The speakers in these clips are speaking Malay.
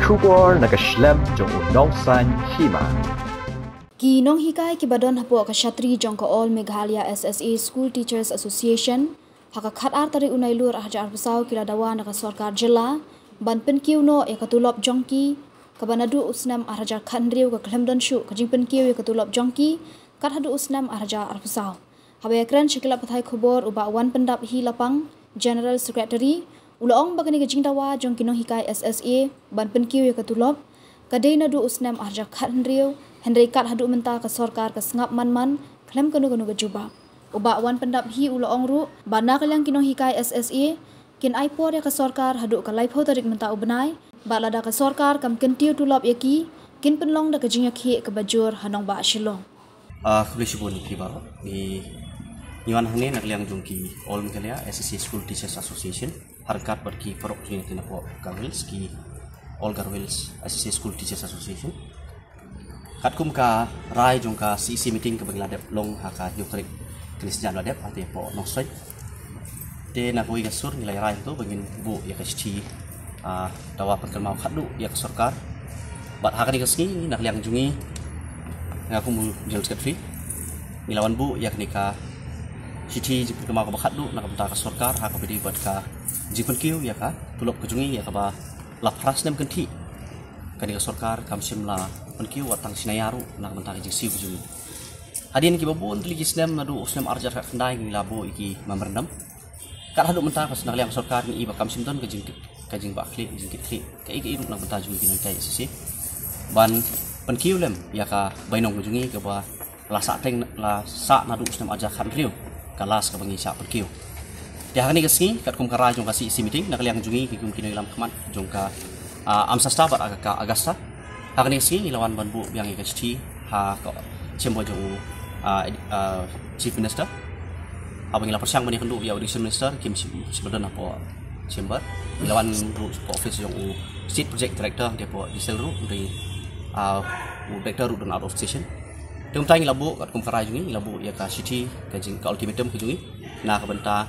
Kubor nakaslem jong unongsan hima. Ki nong hikai ki badon hapo ka Shatri jong ka All Meghalaya SSA School Teachers Association haka khat ar tari unai lur hajar pesau kila dawa naka sarkar jilla ban pen kiu no ya katulop jongki kabanadu usnam arhajar khandriu ka klemdon shu ka jingpen kiu ya katulop jongki kat hadu usnam arhajar pesau habe ekran shikila pathai khobor uba wan pendap hi lapang General Secretary ulaong bagani ka jingdawa jong kinong hikai SSA ban pen kiu ya katulop kadai nadu usnam arhajar khandriu Henry kat hadu menta ka sarkar ka sengap man klem kanu ka juba uba wan pendap hi ulaong ru bana kalang kinong hikai SSA kin aipor ya ka sarkar hadu ka laipho tarik menta ubnai balada ka sarkar kam kentiu tulop yaki kin penlong da ka jingya khi ka bajur hanong ba shilong Kulisibun ki baro ni Iwan hane nakliang jungki All Meghalaya SSA School Teachers Association harkat berki perok jing tinapo Garwils ki All Garwils SSA School Teachers Association katkum ka rai jong ka CC meeting ka bagladep long haka yukrik kenis jan ladep ate po nosoi te na koi gasur nilai rai to bagin bu ya kasti dawa perkelmau khadu ya ke sarkar bat haka ni kasni nak liang jungi ngaku mu jel sekretari nilawan bu ya ka citi perkelmau ka khadu nak benta ka sarkar haka bedi bat ka jipun kiu ya ka tulop ke jungi ya ka ba lapras nem kenti kani ka sarkar kam simla penkiu watang sinayaru nak benta ka siu jungi hadin ki babun tli kisnem nadu usnem arjar ka kendai ngi labo iki memberendam kat hadu menta pas nak liang sarkar ni iba kam simton ka jing ba klik jing kit ka iki iruk nak benta jungi kinai kai sisi ban penkiu lem ya ka bainong jungi ka ba la sa teng la sa nadu usnem arjar kan riu kalas ka bangi sa penkiu dia hani kasni kat kum kara jong ka si meeting nak liang jungi ki kum kinai lam khamat jong ka amsasta bat aga agasta hakni si ilawan ban bu yang ikasti ha ko chembo jo chief minister abang ila persang bani kendu ya audition minister kim sebedan apa chamber ilawan bu office jo state project director depo diesel ru dari director ru dan out of station dem tang labu kat kum karai jungi labu ya ka city ka jing ka ultimatum ke jungi na ka benta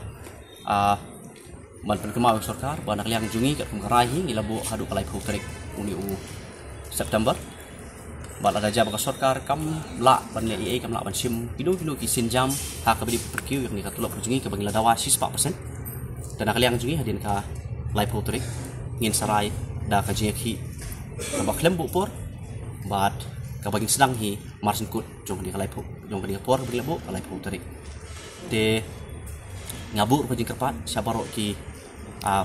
man perkemau sarkar ban nak liang jungi kat kum karai hi labu hadu kalai phuk tarik uni September bala raja baka sarkar kam la ban le kam la ban sim pidu ki sinjam ha ka bidi perkiu yang ni ka tulop jungi ka bangila dawa 4% dan kaliang jungi hadin ka live potrik ngin sarai da ka jeki ka baklem bu por bat ka bagin sedang hi marsin kut jong ni ka live jong ka por bangila bu ka live potrik de ngabur ka jing kerpat syabaro ki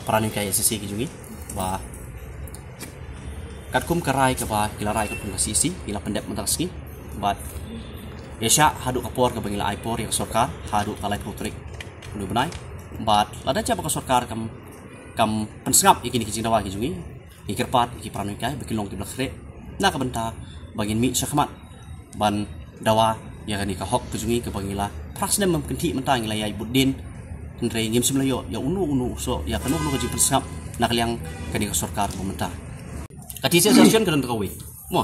peranin kai SSA ki jungi ba katkum karai ka ba kilarai ka pun sisi ila pendep mentangski bat yesha hadu kapor ka bangila aipor ya sarkar hadu kalai putrik nu benai bat lada ca ka sarkar kam pensengap ikini ki jindawa ki jungi ikirpat ki pranui kai bekilong ti blakre na ka benta bagin mi syakmat ban dawa ya kani ka hok jungi ka bangila prasnem memkenti mentang ila yai budin ndre ngim simlayo ya unu so ya kanu ka ji pensengap na kaliang kani ka sarkar mementa Katisi association kadang terkawin, mo,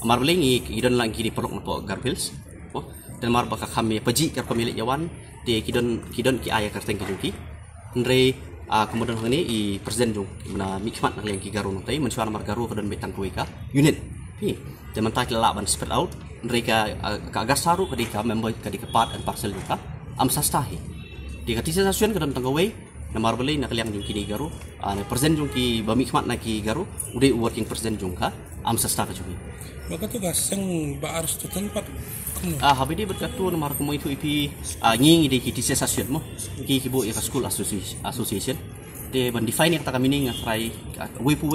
amar beling idon lang kini perok napo Garwils, mo, dan amar baka kami peji kar pemilik Jawan, di kidon ki ayah kerteng kejuki, andre kemudian hari ini presiden jung, mana mikmat nak yang ki garu nanti, mencuar amar garu kadang betang kuika unit, dan mentai kelak ban spread out, andre ka agar saru kadika member kadika part and parcel juga, amsastahi, di katisi association kadang terkawin. Namar beli nak liang jungki ni garu, presiden jungki bamikmat nak ki garu, udah working presiden jungka, amsasta ka jungi. Maka tu gaseng ba harus tu tempat. Habis dia berkatu namar kemo itu ipi nging ide ki tisi association mo, ki kibo ya school association. De ban define yang tak kami ni ngafrai, wepu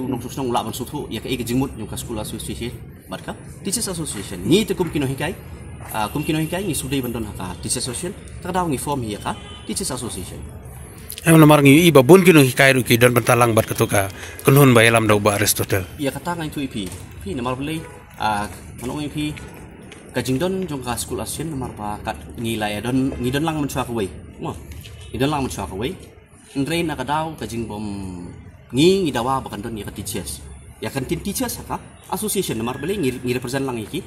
nong susnong laban sutu ya ka jingmut jungka school association. Barka tisi association ni tekum kino hikai. Kumkino hikai ni sudai bandon haka teachers association takdaw ngi form hiya ka teachers association namar ngi iba bun kino hikai ru ki don bentalang bat ketuka kunhun bayalam daw ba Aristotle ya kata ngai tu ipi namar beli manong ipi kajingdon jong ka school association namar pa kat ngilai don ngidon lang mencuak away mo ngidon lang mencuak away ndre nakadaw kajing bom ngi ngidawa bakan don ya ka teachers ya kan teachers haka association namar beli ngi represent lang iki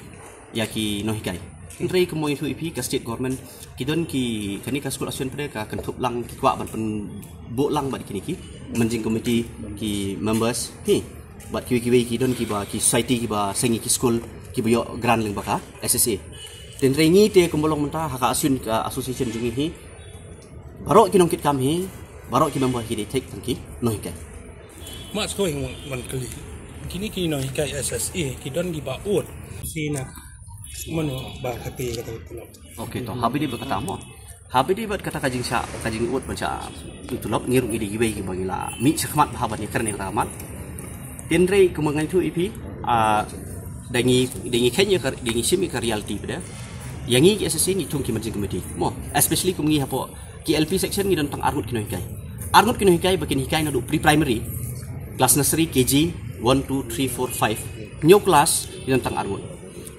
ya ki nohikai Indri kemoy itu ipi ke state government kidon ki kani ka school asuan pada ka kentup lang ki kwa ban pen bo lang bat kini ki manjing committee ki members hi bat ki kidon ki ba ki society ki ba sengi ki school ki boyo grand ling baka SSA den rengi te kumbolong menta haka asuan ka association jungi hi barok ki nongkit kam hi barok ki member ki de take tangki nohikai mas ko yang man kali kini ki nohikai SSA kidon di ba ut sina Mano ba kati kata tulop. Okey toh habis dia berkata mo. Habis dia berkata kajing ut baca tulop ngirung ide gibai ki bagila mi sakmat bahabat ni kerana rahmat. Tenrei kemengan itu ipi dengi kenya dengi simi ka reality pada. Yang ni SSC ni chung ki manjing committee. Mo especially kumengi hapo ki LP section ni tentang argut kino hikai. Argut kino hikai bakin hikai na pre primary kelas nursery KG 1 2 3 4 5 new class ni tentang argut.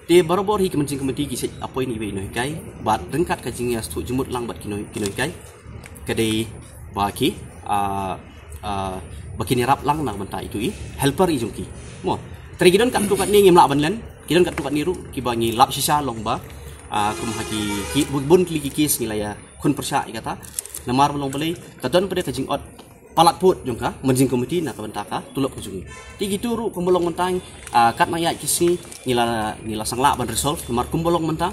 Dia baru-baru hi kemencing committee kisah apa ini ibu inoikai, bat rengkat kajingnya stu jemut lang bat kinoikai, kadai baki bakini rap lang nang benta itu helper ijungki. Mo, terkidon kat tukat ni ngimla banlen, kidon kat tukat niru kibangi lap sisa longba, kumhaki ki bun kliki kis nilaya kun persya ikata, namar belong beli, kadon pada kajing ot palat put jungka menjing committee nak bentaka tulop kujungi. Ti gitu ru kumbolong mentang kat nayat kisi ngila sangla ban resolve kemar kumbolong mentang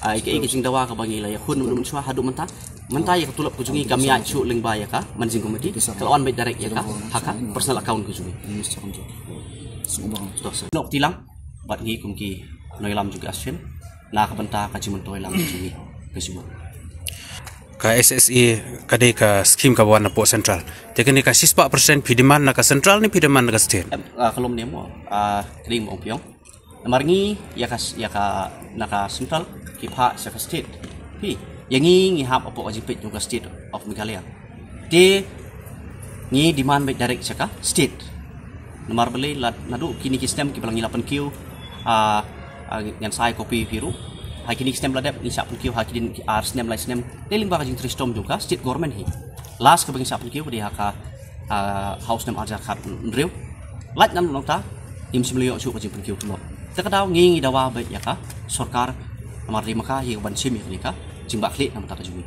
ike kajing dawa ka bangi la ya hun mun chua hadu mentang ya tulop kujungi kami ya chu ling ba ya ka menjing committee kalau on by direct ya ka haka personal account kujungi. Nok tilang bat ngi kumki noilam juga asyen la ka benta kajing mentoi lang kujungi kesemua. Ka SSE kadai ka scheme ka wana po central tekni ka 6% pidiman na ka central ni pidiman na ka state kalau nemo krim opiong namarngi ya ka naka central kipha sa ka state pi yangi hap opo ajipit yung ka state of Meghalaya de ni demand by direct sa ka state namar beli nadu kini sistem ki balangi 8 q yang saya kopi biru hakini stem ladap ni sapun kiu hakidin stem lai stem deling ba kajing tristom juga state government hi last ke bagi sapun kiu di haka house stem ajar khat ndreu lat nan nongta im simlio chu kajing pun kiu tulo takadaw ngi dawa ba ya ka sarkar amar ri maka hi ban sim ni ka jingba klik nam ta kajung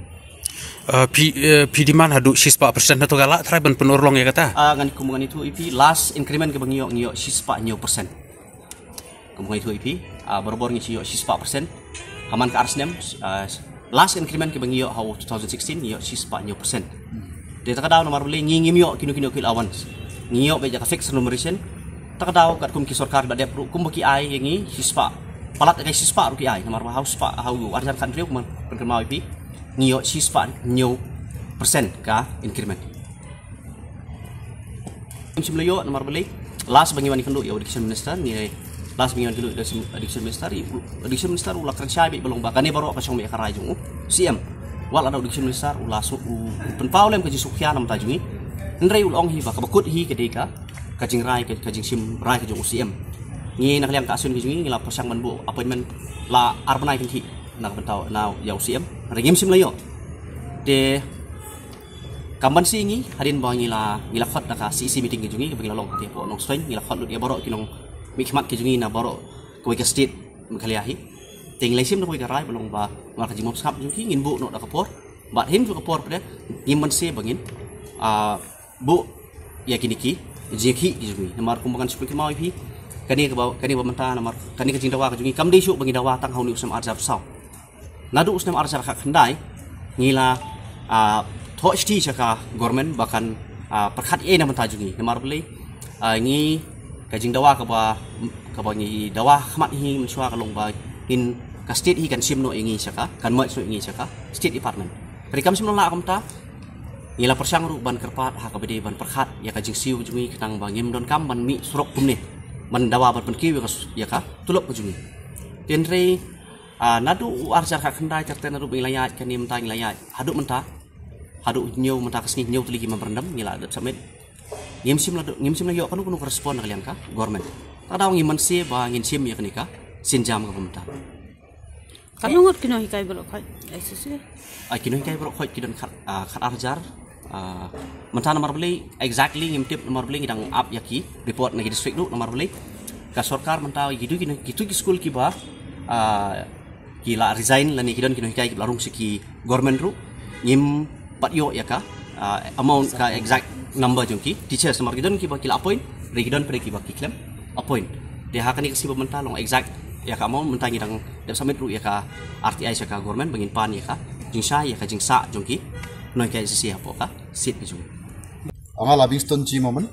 pidiman hadu 6% na to gala try ban penurlong ya kata ngani kumungan itu ipi last increment ke bagi ngio 6% kumungan itu ipi baru-baru ngi 6% Haman ke Arsnem last increment ke bangio how 2016 yo 6%. Dia tak tahu nomor beli ngingim yo kino kil awans. Ngio beja ka fix numeration. Tak tahu kat kum ki sarkar ba dep kum baki ai yangi sispa. Palat ka sispa ru ki ai nomor house pa how arjan country kum perkemau ipi. Ngio sispa new persen ka increment. Simlayo nomor beli last bangi wani kendu yo education minister ni last minggu dulu addiction minister ulah kerja belum bahkan ni baru apa song be karai jung CM wal ada addiction minister ulah su penpau lem kaji sukya nam tajungi ndrei ulong hi ba kabakut hi kedeka kajing rai kajing sim rai kajung CM ni nak liang ka asun kajungi ngila persang manbu appointment la arbanai kinki nak bentau now yau CM regim sim layo de kamban si ngi hadin ba ngila khot nak CC meeting kajungi bagi long ti po nong strain ngila khot lu dia baru kinong mikmat kejungi na baro ko ke state Meghalaya hi ting lesim no ko ke rai belong ba mar ka jimop skap jungi ngin bu no da kapor bat him ju kapor pada ngimman se bangin bu ya kiniki jeki kejungi namar kumbangan seperti mau hi kani ba menta namar kani ka jingdawa ka jungi kam de su bangin dawa tang hauni usam arzab saw nadu usam arzab ka khandai ngila tho sti chaka government bahkan perkhat na menta jungi namar beli ngi kajing dawa ka ngi dawa khmat hi mensua ka longba in ka state hi kan simno ingi saka kan mai so ingi saka state department perikam simno la kamta ngila persang ru ban kerpat ha ka bede ban perkhat ya kajing siu jungi ketang bangim don kam ban mi surok kumne man dawa ban penki ya ka tulop kujungi tenre nadu arjar ka khandai certe nadu bilayat kanim ta ngilayat hadu menta hadu nyau menta kesni nyau tuligi memberendam ngila adat samit ngimsim la yo kanu respon kalian ka government tadaw ngiman se ba ngin sim ya kanika sinjam ka pemerintah kanu ngot kino hikai bro khai SSC ai kino hikai bro khai kidon khat arjar mentana nomor beli exactly ngimtip nomor beli ngidang up yaki report nagi district lu nomor beli ka sarkar menta gitu ki school ki ba kila resign lani kidon kino hikai larung siki government ru ngim patyo ya ka amount ka exact number jongki teachers nomor kidon ki kila appoint regidon pre ki claim appoint dia hakani kasi mentalong exact ya ka amount mentangi dang dap samit ru ya ka RTI ya ka government bangin pan ya ka jingsa ya ka jingsa jongki noi ka SSC hapo ka sit bi jong anga Livingston G moment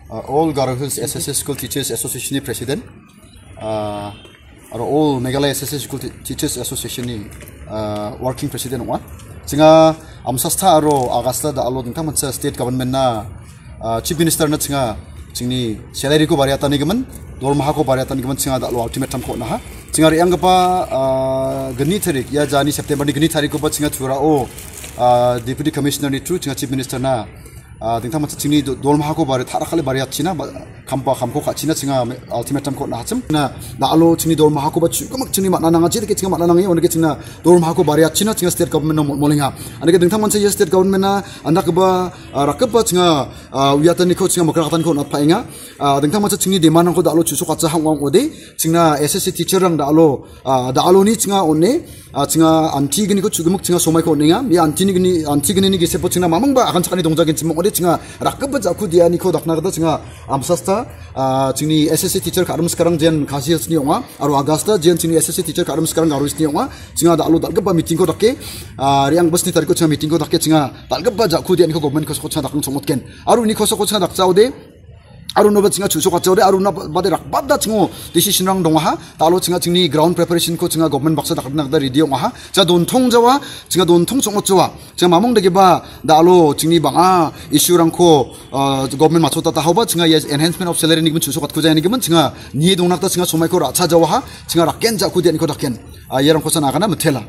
all Garo Hills SSS School Teachers Association ni president all Meghalaya SSS School Teachers Association ni working president wa singa amsasta aro agasta da alo dingtang mansa state government na chief minister na singa singni salary ko bariatan ni gaman dormaha ko bariatan ni gaman singa da lo ultimatum ko na ha singa ri anggapa geni tarik ya jani September ni geni tarik ko ba singa thura o deputy commissioner ni tru singa chief minister na dingtang mansa singni dormaha ko bari thara khali bariat china kamko ka china singa ultimatum ko na hachim na da alo singni dormaha ko ba chumak chini makna nanga jid ke singa makna nanga onke singa dormaha ko bariat china singa state government no molinga anake dingtang mansa ya state government na andak ba rakaba singa wiatan ni ko singa mokrakatan ko na painga dingtang mansa singni demand ko da alo chusuk acha hangwang ode singa SSC teacher rang da alo ni singa onne singa anti gini ko chugumak singa somai ko ninga ya anti gini ni gesepo singa mamang ba akan chakani dongjagin simong ode singa rakaba jaku dia ni ko dakna kada singa amsasta singni SSC teacher karum sekarang jen kasih sini onga aro agasta jen sini SSC teacher karum sekarang garu sini onga singa da alo dalgaba meeting ko dakke riang bus ni tarik ko singa meeting ko dakke singa dalgaba jaku dia ni ko government ko singa dakung somotken aro ni ko singa dakjaude aro no singa chusok achaude aro na bade rakbada singo decision rang donga ha talo singa singni ground preparation ko singa government baksa dakna da ready onga ha ja don thong jawa singa don thong somot jawa singa mamong dege ba da alo singni banga issue rang ko government machota ta hoba singa enhancement of salary ni gun chusok at ko jani giman singa ni dongnak ta singa somai ko racha jawa ha singa raken ja ku den ko daken yerang ko sana kana mthela